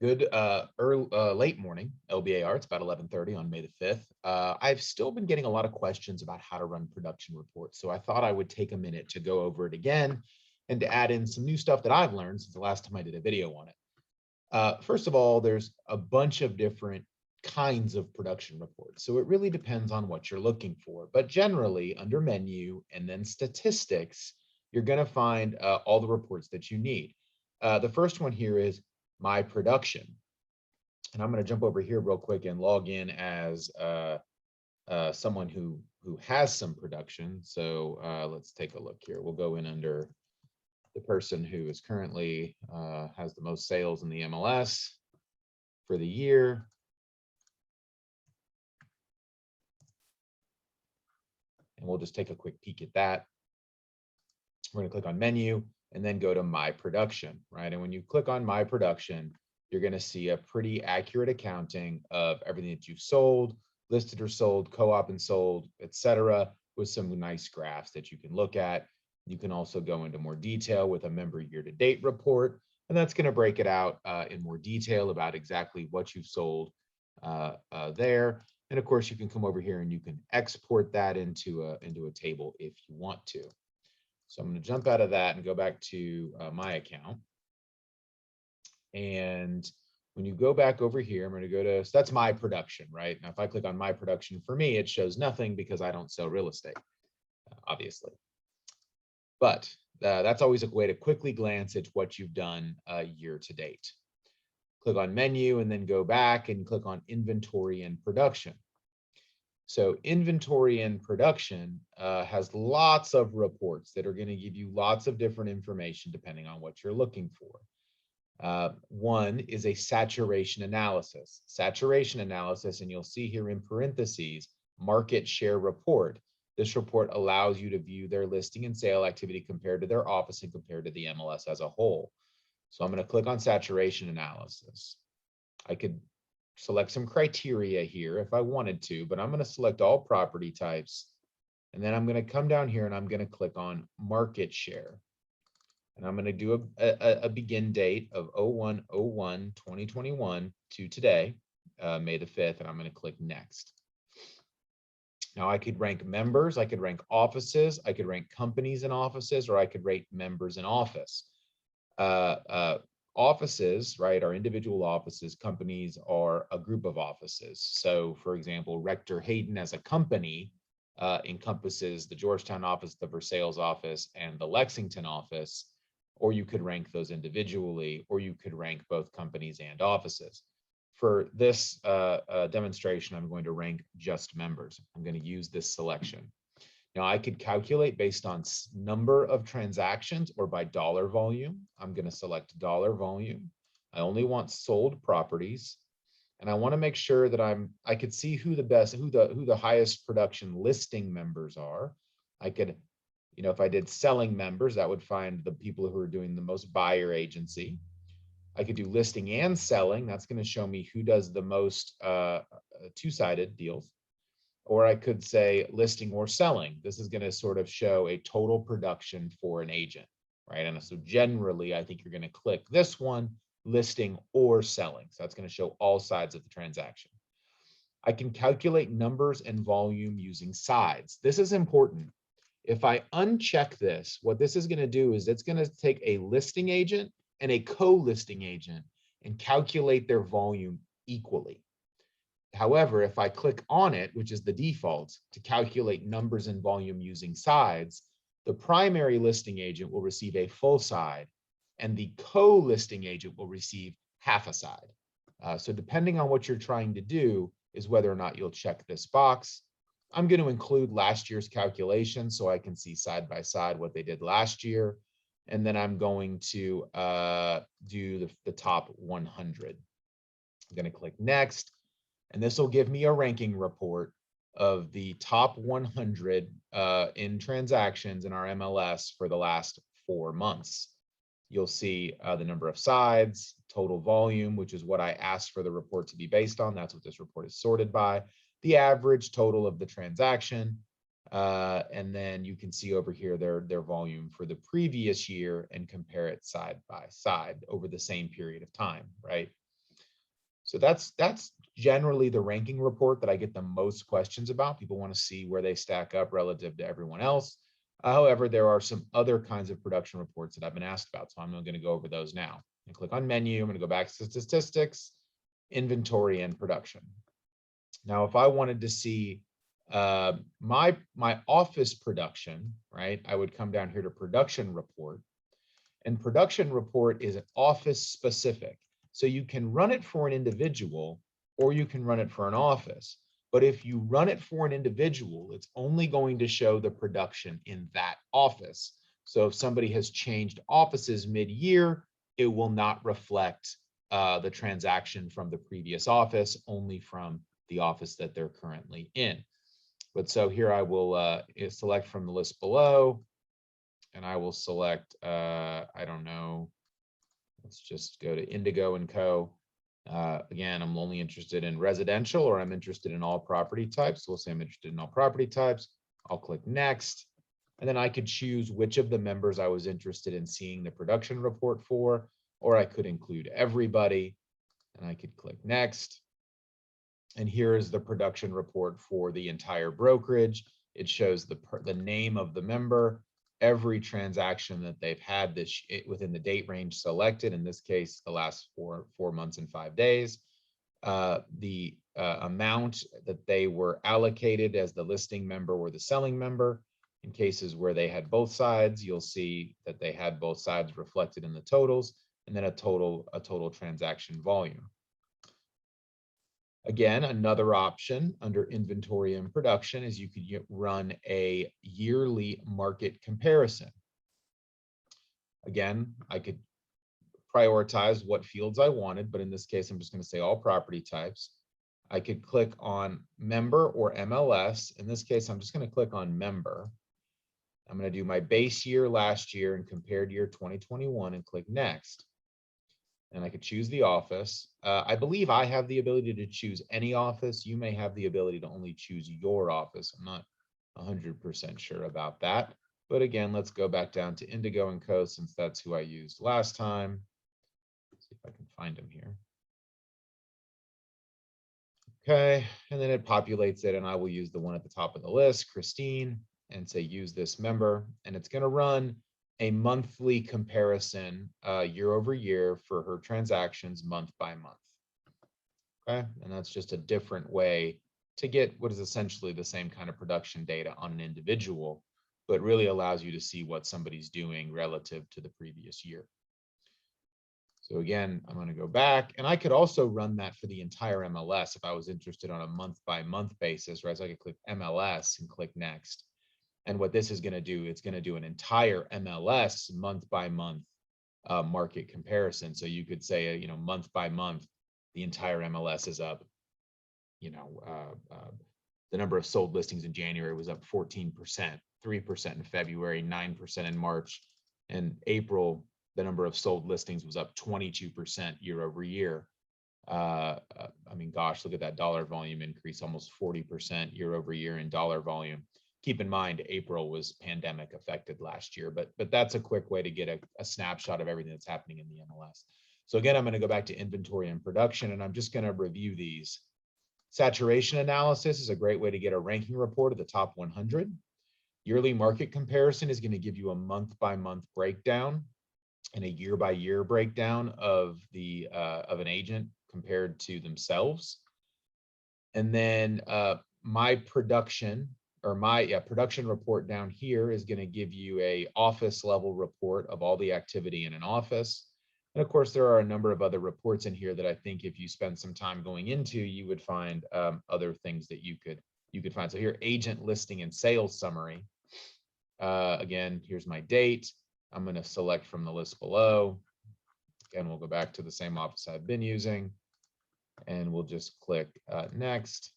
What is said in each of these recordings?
Good late morning, LBAR. It's about 11:30 on May the 5th. I've still been getting a lot of questions about how to run production reports, so I thought I would take a minute to go over it again and to add in some new stuff that I've learned since the last time I did a video on it. First of all, there's a bunch of different kinds of production reports, so it really depends on what you're looking for. But generally, under menu and then statistics, you're going to find all the reports that you need. The first one here is my production. And I'm going to jump over here real quick and log in as someone who has some production. So let's take a look here. We'll go in under the person who is currently has the most sales in the MLS for the year. And we'll just take a quick peek at that. We're going to click on menu and then go to my production, right? And when you click on my production, you're going to see a pretty accurate accounting of everything that you've sold, listed or sold, co-op and sold, etc., with some nice graphs that you can look at. You can also go into more detail with a member year-to-date report, and that's going to break it out in more detail about exactly what you've sold there. And of course, you can come over here and you can export that into a table if you want to. So I'm going to jump out of that and go back to my account. And when you go back over here, I'm going to go to, so that's my production, right? Now, if I click on my production, for me, it shows nothing because I don't sell real estate, obviously. But that's always a way to quickly glance at what you've done year to date. Click on menu and then go back and click on inventory and production. So inventory and production has lots of reports that are going to give you lots of different information depending on what you're looking for. One is a saturation analysis. Saturation analysis, and you'll see here in parentheses, market share report. This report allows you to view their listing and sale activity compared to their office and compared to the MLS as a whole. So I'm going to click on saturation analysis. I could select some criteria here if I wanted to, but I'm going to select all property types. And then I'm going to come down here and I'm going to click on market share. And I'm going to do a begin date of 01/01/2021 to today, May the 5th, and I'm going to click next. Now I could rank members, I could rank offices, I could rank companies and offices, or I could rate members in office. Offices, right, are individual offices. Companies are a group of offices. So for example, Rector Hayden as a company encompasses the Georgetown office, the Versailles office, and the Lexington office. Or you could rank those individually, or you could rank both companies and offices. For this demonstration, I'm going to rank just members. I'm going to use this selection. Now I could calculate based on number of transactions or by dollar volume. I'm going to select dollar volume. I only want sold properties. And I want to make sure that I could see who the highest production listing members are. I could, if I did selling members, that would find the people who are doing the most buyer agency. I could do listing and selling. That's going to show me who does the most two-sided deals. Or I could say listing or selling. This is going to sort of show a total production for an agent, right? And so generally, I think you're going to click this one, listing or selling. So that's going to show all sides of the transaction. I can calculate numbers and volume using sides. This is important. If I uncheck this, what this is going to do is it's going to take a listing agent and a co-listing agent and calculate their volume equally. However, if I click on it, which is the default, to calculate numbers and volume using sides, the primary listing agent will receive a full side and the co-listing agent will receive half a side. So depending on what you're trying to do is whether or not you'll check this box. I'm going to include last year's calculation so I can see side by side what they did last year. And then I'm going to do the top 100. I'm going to click next. And this will give me a ranking report of the top 100 in transactions in our MLS for the last 4 months. You'll see the number of sides, total volume, which is what I asked for the report to be based on. That's what this report is sorted by. The average total of the transaction. And then you can see over here their volume for the previous year and compare it side by side over the same period of time, right? So that's generally the ranking report that I get the most questions about. People want to see where they stack up relative to everyone else. However, there are some other kinds of production reports that I've been asked about. So I'm going to go over those now. And click on menu. I'm going to go back to statistics, inventory, and production. Now, if I wanted to see my office production, right, I would come down here to production report. And production report is office specific. So you can run it for an individual or you can run it for an office. But if you run it for an individual, it's only going to show the production in that office. So if somebody has changed offices mid-year, it will not reflect the transaction from the previous office, only from the office that they're currently in. But so here I will select from the list below, and I will select, I don't know, let's just go to Indigo & Co. Again, I'm only interested in residential, or I'm interested in all property types. So we'll say I'm interested in all property types. I'll click next. And then I could choose which of the members I was interested in seeing the production report for, or I could include everybody. And I could click next. And here is the production report for the entire brokerage. It shows the name of the member, every transaction that they've had this within the date range selected, in this case, the last four months and 5 days, the amount that they were allocated as the listing member or the selling member. In cases where they had both sides, you'll see that they had both sides reflected in the totals, and then a total transaction volume. Again, another option under inventory and production is you could run a yearly market comparison. Again, I could prioritize what fields I wanted, but in this case, I'm just going to say all property types. I could click on member or MLS. In this case, I'm just going to click on member. I'm going to do my base year last year and compared year 2021 and click next. And I could choose the office. I believe I have the ability to choose any office. You may have the ability to only choose your office. I'm not 100% sure about that. But again, let's go back down to Indigo & Co. since that's who I used last time. Let's see if I can find them here. Okay, and then it populates it, and I will use the one at the top of the list, Christine, and say use this member. And it's going to run a monthly comparison year over year for her transactions month by month. Okay, and that's just a different way to get what is essentially the same kind of production data on an individual, but really allows you to see what somebody's doing relative to the previous year. So again, I'm going to go back, and I could also run that for the entire MLS if I was interested on a month by month basis, right? So I could click MLS and click next. And what this is going to do, it's going to do an entire MLS month by month market comparison. So you could say, month by month, the entire MLS is up. The number of sold listings in January was up 14%, 3% in February, 9% in March, and April. The number of sold listings was up 22% year over year. I mean, gosh, look at that dollar volume increase, almost 40% year over year in dollar volume. Keep in mind, April was pandemic affected last year, but that's a quick way to get a snapshot of everything that's happening in the MLS. So again, I'm going to go back to inventory and production, and I'm just going to review these. Saturation analysis is a great way to get a ranking report of the top 100. Yearly market comparison is going to give you a month by month breakdown and a year by year breakdown of an agent compared to themselves. And then my production report down here is going to give you a office level report of all the activity in an office. And of course, there are a number of other reports in here that I think if you spend some time going into, you would find other things that you could find. So here, agent listing and sales summary. Again, here's my date. I'm going to select from the list below. Again, we'll go back to the same office I've been using, and we'll just click next.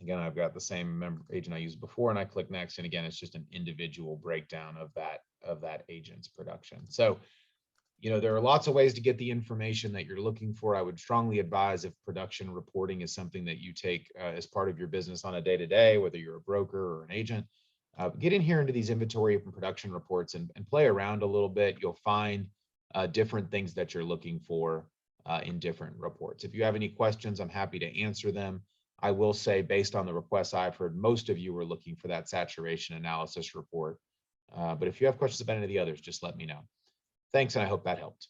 Again, I've got the same member agent I used before, and I click next. And again, it's just an individual breakdown of that agent's production. So, there are lots of ways to get the information that you're looking for. I would strongly advise, if production reporting is something that you take as part of your business on a day-to-day, whether you're a broker or an agent, get in here into these inventory and production reports and play around a little bit. You'll find different things that you're looking for in different reports. If you have any questions, I'm happy to answer them. I will say, based on the requests I've heard, most of you were looking for that saturation analysis report. But if you have questions about any of the others, just let me know. Thanks, and I hope that helped.